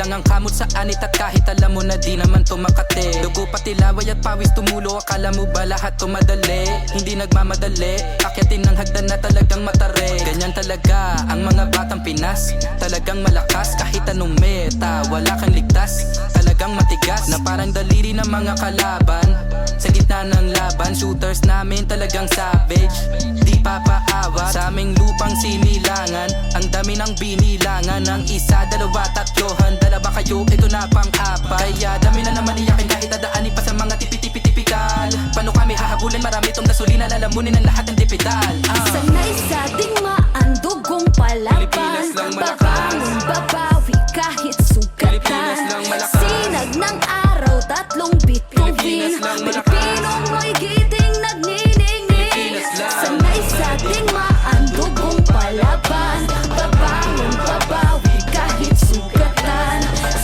Langang kamot sa anit at kahit alam mo na di naman tumakate. Dugo pati laway at pawis tumulo, akala mo ba lahat tumadali? Hindi nagmamadali, akyatin ng hagdan na talagang matare. Ganyan talaga ang mga batang Pinas, talagang malakas kahit anong meta, wala kang ligtas. Talagang matigas na parang daliri ng mga kalaban. Sa gitna ng laban, shooters namin talagang savage. Di papaawa sa aming lupang sinilangan. Ang dami ng binilangan, ng isa, dalawa, tatlo. Handa ba kayo? Ito na pang-apat. Kaya dami na naman iyakin kahit dadaanin pa sa mga tipi-tipi-tipikal. Paano kami hahabulin? Marami tong nasulina, lalamunin ang lahat ng dipital. Sanay sa tingmaan, dugong palaban. Babangon, babawi kahit sugatan. Sinag ng araw, tatlong bituin. Pilipinong may giting nagniningning. Sanay sa tingmaan, dugong palaban. Babangon, babawi kahit sugatan.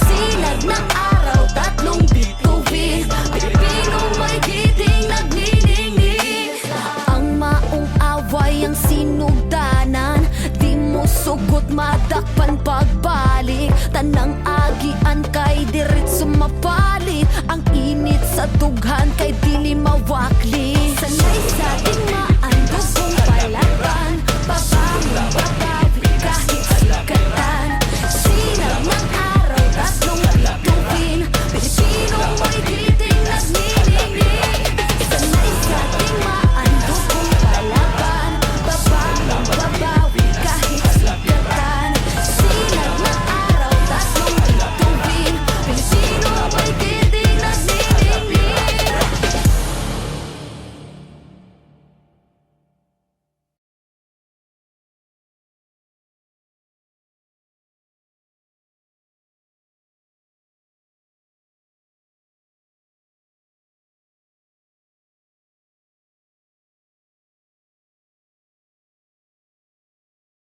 Sinag ng araw, tatlong bituin. Pilipinong may giting nagniningning. Ang maong away ang sinugdanan, di mo sugot madakpan pagbalik. Tanang agian kay dirit sumapalit, ang init sa dughan kay dili mawakli.